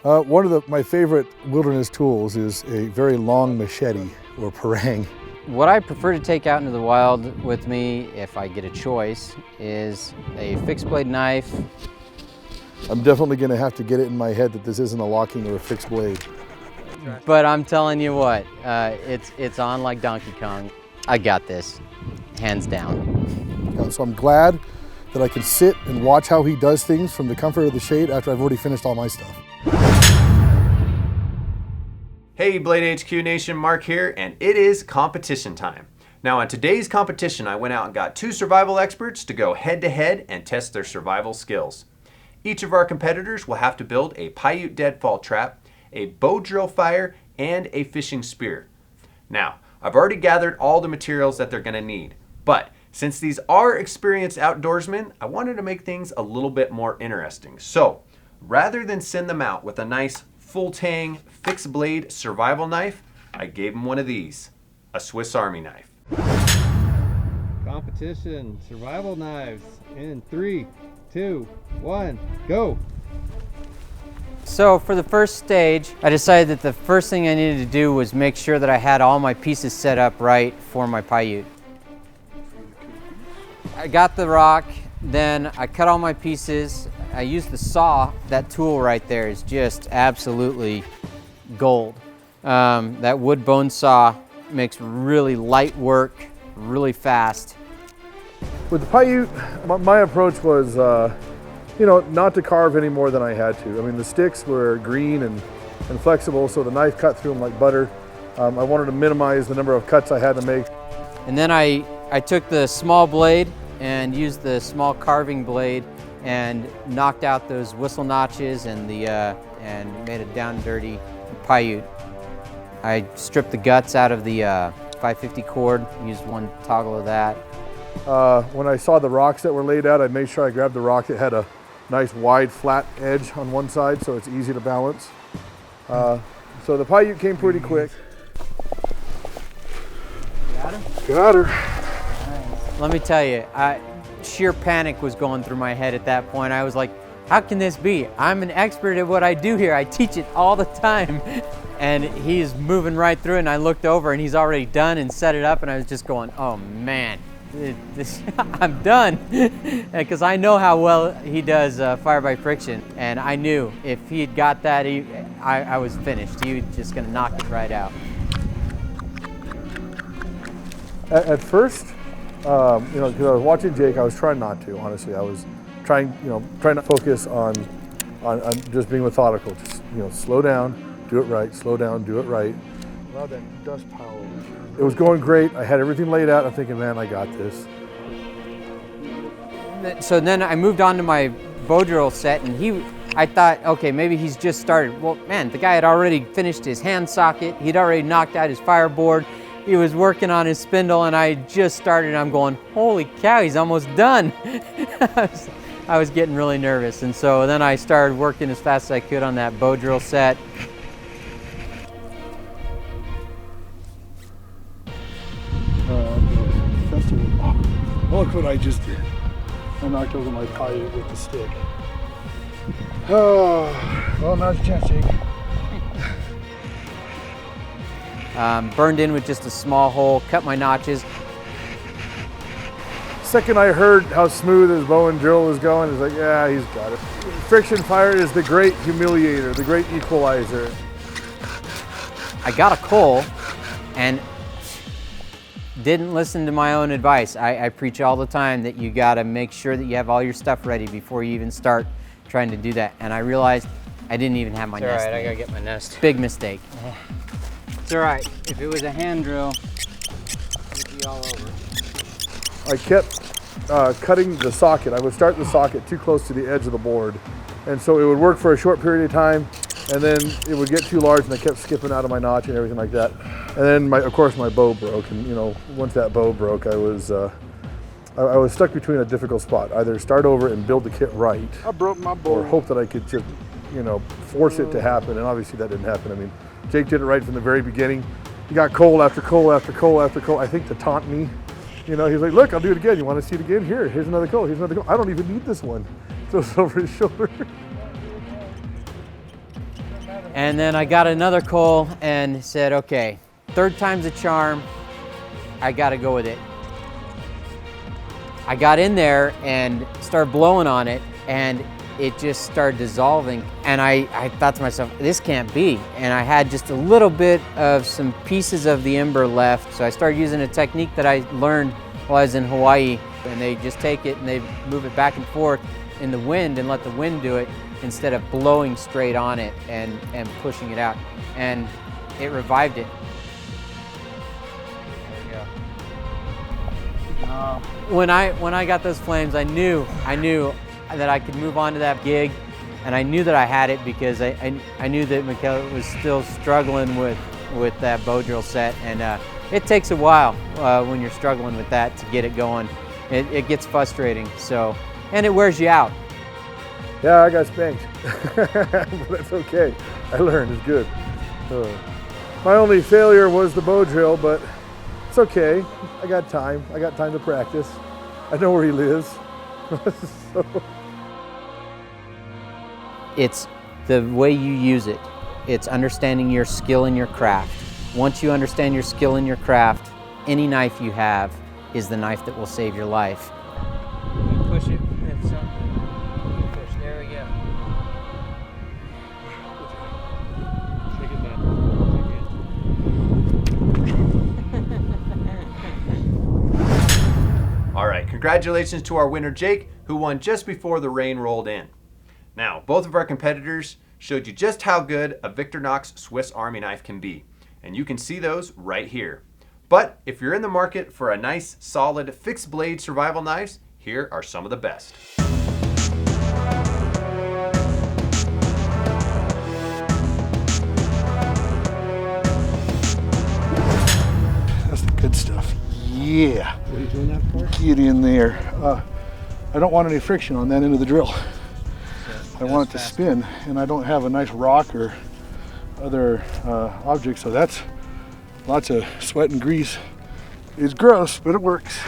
One of my favorite wilderness tools is a very long machete, or parang. What I prefer to take out into the wild with me, if I get a choice, is a fixed blade knife. I'm definitely going to have to get it in my head that this isn't a locking or a fixed blade. But I'm telling you what, it's on like Donkey Kong. I got this, hands down. So I'm glad that I can sit and watch how he does things from the comfort of the shade after I've already finished all my stuff. Hey Blade HQ Nation, Mark here, and it is competition time. Now on today's competition, I went out and got 2 survival experts to go head to head and test their survival skills. Each of our competitors will have to build a Paiute deadfall trap, a bow drill fire, and a fishing spear. Now, I've already gathered all the materials that they're gonna need, but since these are experienced outdoorsmen, I wanted to make things a little bit more interesting. So, rather than send them out with a nice full tang fixed blade survival knife, I gave them one of these, a Swiss Army knife. Competition, survival knives, in 3, 2, 1, go. So for the first stage, I decided that the first thing I needed to do was make sure that I had all my pieces set up right for my Paiute. I got the rock, then I cut all my pieces. I used the saw. That tool right there is just absolutely gold. That wood bone saw makes really light work, really fast. With the Paiute, my approach was, not to carve any more than I had to. I mean, the sticks were green and flexible, so the knife cut through them like butter. I wanted to minimize the number of cuts I had to make. And then I took the small blade and used the small carving blade and knocked out those whistle notches and and made a down and dirty Paiute. I stripped the guts out of the 550 cord, used one toggle of that. When I saw the rocks that were laid out, I made sure I grabbed the rock that had a nice wide flat edge on one side so it's easy to balance. So the Paiute came pretty quick. Got her? Got her. Nice. Let me tell you, sheer panic was going through my head at that point. I was like, how can this be? I'm an expert at what I do here. I teach it all the time. And he's moving right through it, and I looked over and he's already done and set it up, and I was just going, oh man, I'm done. Because I know how well he does fire by friction, and I knew if he had got that, I was finished. He was just gonna knock it right out. At first, because I was watching Jake, I was trying not to, honestly. I was trying to focus on just being methodical. Just, slow down, do it right, slow down, do it right. Allow that dust pile. It was going great. I had everything laid out. I'm thinking, man, I got this. So then I moved on to my bow drill set, and I thought, okay, maybe he's just started. Well, man, the guy had already finished his hand socket. He'd already knocked out his fireboard. He was working on his spindle, and I just started. I'm going, holy cow, he's almost done. I was getting really nervous, and so then I started working as fast as I could on that bow drill set. Look what I just did. I knocked over my Paiute with the stick. Oh, well, now's your chance, Jake. Burned in with just a small hole, cut my notches. Second I heard how smooth his bow and drill was going, it's like, yeah, he's got it. Friction fire is the great humiliator, the great equalizer. I got a coal and didn't listen to my own advice. I preach all the time that you gotta make sure that you have all your stuff ready before you even start trying to do that. And I realized I didn't even have my nest. All right, I gotta get my nest. Big mistake. It's all right. If it was a hand drill, it'd be all over. I kept cutting the socket. I would start the socket too close to the edge of the board. And so it would work for a short period of time, and then it would get too large and I kept skipping out of my notch and everything like that. And then of course my bow broke, and once that bow broke, I was stuck between a difficult spot. Either start over and build the kit right. I broke my bow. Or hope that I could just, force it to happen, and obviously that didn't happen. I mean, Jake did it right from the very beginning. He got coal after coal after coal after coal, I think to taunt me. He's like, look, I'll do it again. You want to see it again? Here's another coal, here's another coal. I don't even need this one. Throws it over his shoulder. And then I got another coal and said, okay, third time's a charm. I got to go with it. I got in there and started blowing on it, and it just started dissolving. And I thought to myself, this can't be. And I had just a little bit of some pieces of the ember left. So I started using a technique that I learned while I was in Hawaii. And they just take it and they move it back and forth in the wind and let the wind do it instead of blowing straight on it and pushing it out. And it revived it. There we go. When I got those flames, I knew that I could move on to that gig, and I knew that I had it because I knew that Michaela was still struggling with that bow drill set, and it takes a while when you're struggling with that to get it going. It gets frustrating, so, and it wears you out. Yeah, I got spanked, but that's okay. I learned, it's good. My only failure was the bow drill, but it's okay. I got time to practice. I know where he lives. So. It's the way you use it. It's understanding your skill in your craft. Once you understand your skill in your craft, any knife you have is the knife that will save your life. Push it. Push. There we go. Shake it back. All right, congratulations to our winner, Jake, who won just before the rain rolled in. Now, both of our competitors showed you just how good a Victorinox Swiss Army knife can be, and you can see those right here. But if you're in the market for a nice, solid, fixed blade survival knives, here are some of the best. That's the good stuff. Yeah. What are you doing that for? Get in there. I don't want any friction on that end of the drill. I want it to spin, and I don't have a nice rock or other object, so that's lots of sweat and grease. It's gross, but it works.